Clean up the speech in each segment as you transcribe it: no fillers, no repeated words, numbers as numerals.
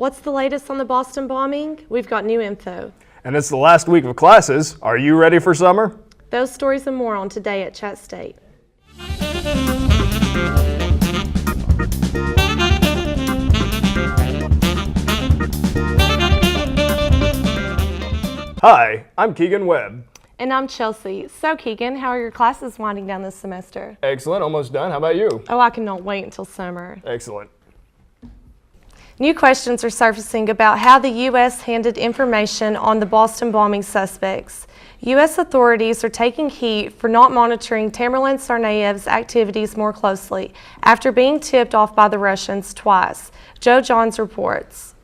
What's the latest on the Boston bombing? We've got new info. And it's the last week of classes. Are you ready for summer? Those stories and more on Today at ChattState. Hi, I'm Keegan Webb. And I'm Chelsea. So Keegan, how are your classes winding down this semester? Excellent, almost done. How about you? Oh, I cannot wait until summer. Excellent. New questions are surfacing about how the U.S. handed information on the Boston bombing suspects. U.S. authorities are taking heat for not monitoring Tamerlan Tsarnaev's activities more closely after being tipped off by the Russians twice. Joe Johns reports.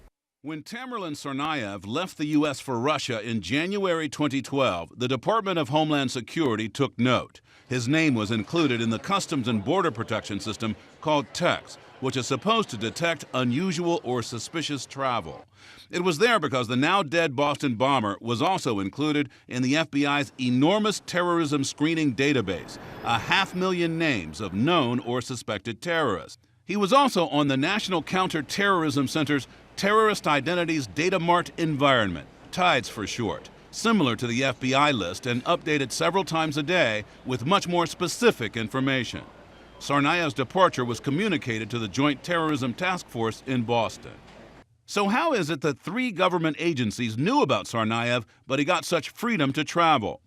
When Tamerlan Tsarnaev left the U.S. for Russia in January 2012, the Department of Homeland Security took note. His name was included in the Customs and Border Protection system called TEX, which is supposed to detect unusual or suspicious travel. It was there because the now-dead Boston bomber was also included in the FBI's enormous terrorism screening database, 500,000 names of known or suspected terrorists. He was also on the National Counter-Terrorism Center's Terrorist Identities Data Mart environment, TIDES for short, similar to the FBI list and updated several times a day with much more specific information. Tsarnaev's departure was communicated to the Joint Terrorism Task Force in Boston. So how is it that 3 government agencies knew about Tsarnaev, but he got such freedom to travel?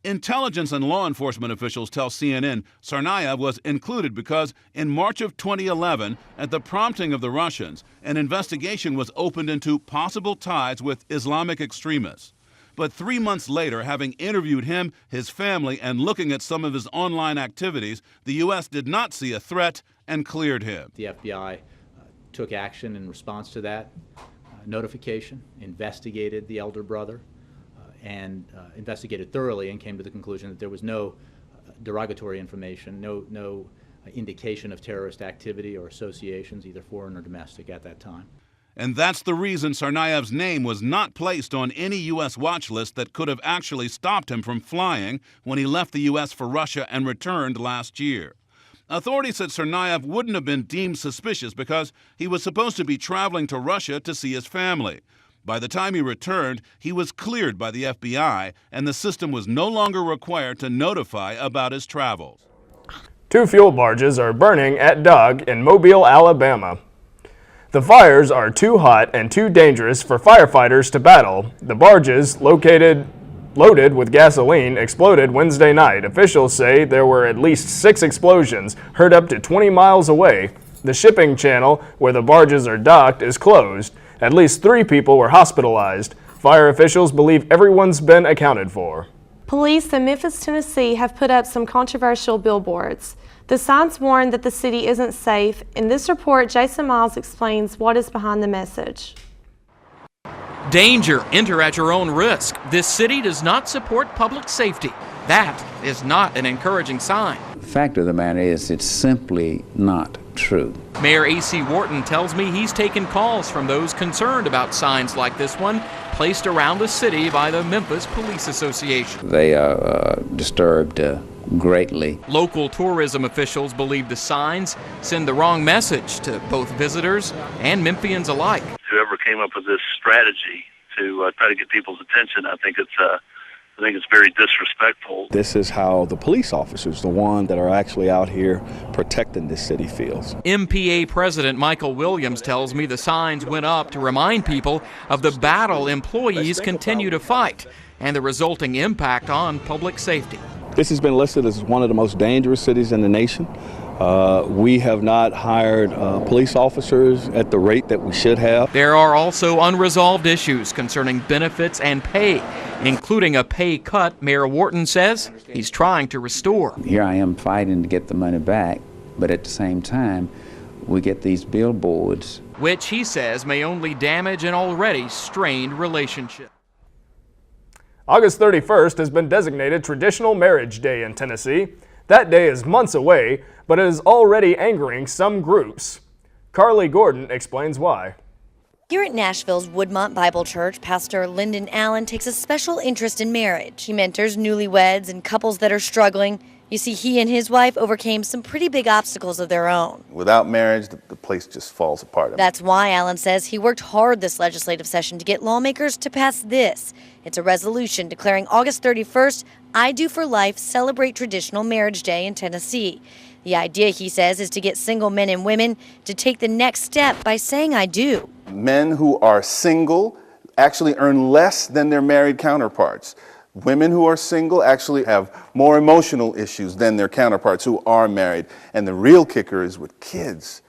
Intelligence and law enforcement officials tell CNN Tsarnaev was included because in March of 2011, at the prompting of the Russians, an investigation was opened into possible ties with Islamic extremists. But 3 months later, having interviewed him, his family, and looking at some of his online activities, the U.S. did not see a threat and cleared him. The FBI took action in response to that notification, investigated the elder brother, and investigated thoroughly and came to the conclusion that there was no derogatory information, no indication of terrorist activity or associations, either foreign or domestic, at that time. And that's the reason Tsarnaev's name was not placed on any U.S. watch list that could have actually stopped him from flying when he left the U.S. for Russia and returned last year. Authorities said Tsarnaev wouldn't have been deemed suspicious because he was supposed to be traveling to Russia to see his family. By the time he returned, he was cleared by the FBI, and the system was no longer required to notify about his travels. 2 fuel barges are burning at Doug in Mobile, Alabama. The fires are too hot and too dangerous for firefighters to battle. The barges, loaded with gasoline, exploded Wednesday night. Officials say there were at least 6 explosions, heard up to 20 miles away. The shipping channel where the barges are docked is closed. At least 3 people were hospitalized. Fire officials believe everyone's been accounted for. Police in Memphis, Tennessee have put up some controversial billboards. The signs warn that the city isn't safe. In this report, Jason Miles explains what is behind the message. Danger, enter at your own risk. This city does not support public safety. That is not an encouraging sign. The fact of the matter is, it's simply not true. Mayor A.C. Wharton tells me he's taken calls from those concerned about signs like this one placed around the city by the Memphis Police Association. They are disturbed greatly. Local tourism officials believe the signs send the wrong message to both visitors and Memphians alike. Whoever came up with this strategy to try to get people's attention, I think it's very disrespectful. This is how the police officers, the ones that are actually out here protecting this city, feels. MPA President Michael Williams tells me the signs went up to remind people of the battle employees continue to fight and the resulting impact on public safety. This has been listed as one of the most dangerous cities in the nation. We have not hired police officers at the rate that we should have. There are also unresolved issues concerning benefits and pay, including a pay cut Mayor Wharton says he's trying to restore. Here I am fighting to get the money back, but at the same time, we get these billboards, which he says may only damage an already strained relationship. August 31st has been designated Traditional Marriage Day in Tennessee. That day is months away, but it is already angering some groups. Carly Gordon explains why. Here at Nashville's Woodmont Bible Church, Pastor Lyndon Allen takes a special interest in marriage. He mentors newlyweds and couples that are struggling, You see, he and his wife overcame some pretty big obstacles of their own. Without marriage, the place just falls apart. That's why Alan says he worked hard this legislative session to get lawmakers to pass this. It's a resolution declaring August 31st, I Do for Life, celebrate traditional marriage day in Tennessee. The idea, he says, is to get single men and women to take the next step by saying I do. Men who are single actually earn less than their married counterparts. Women who are single actually have more emotional issues than their counterparts who are married. And the real kicker is with kids.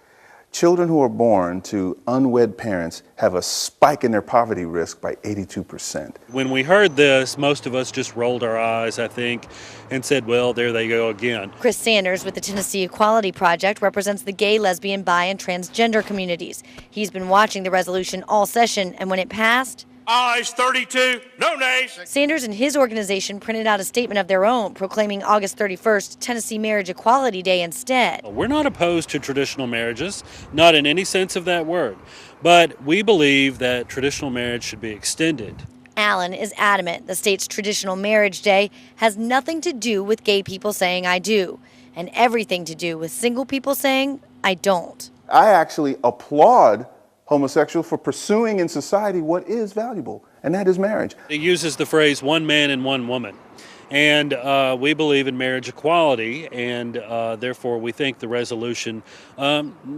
Children who are born to unwed parents have a spike in their poverty risk by 82%. When we heard this, most of us just rolled our eyes, I think, and said, well, there they go again. Chris Sanders with the Tennessee Equality Project represents the gay, lesbian, bi, and transgender communities. He's been watching the resolution all session, and when it passed, ayes 32, no nays. Sanders and his organization printed out a statement of their own proclaiming August 31st Tennessee Marriage Equality Day instead. We're not opposed to traditional marriages, not in any sense of that word, but we believe that traditional marriage should be extended. Allen is adamant the state's Traditional Marriage Day has nothing to do with gay people saying I do, and everything to do with single people saying I don't. I actually applaud homosexuals for pursuing in society what is valuable, and that is marriage. It uses the phrase one man and one woman, and we believe in marriage equality, and therefore we think the resolution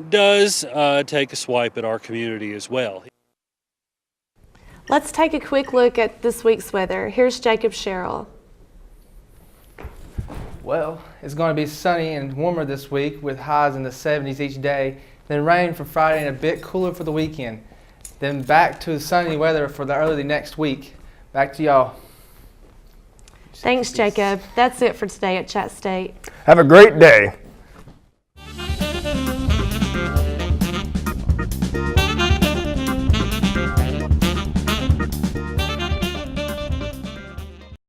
does take a swipe at our community as well. Let's take a quick look at this week's weather. Here's Jacob Sherrill. Well, it's going to be sunny and warmer this week with highs in the 70s each day. Then rain for Friday and a bit cooler for the weekend. Then back to sunny weather for the early next week. Back to y'all. Thanks, Jacob. That's it for today at Chat State. Have a great day.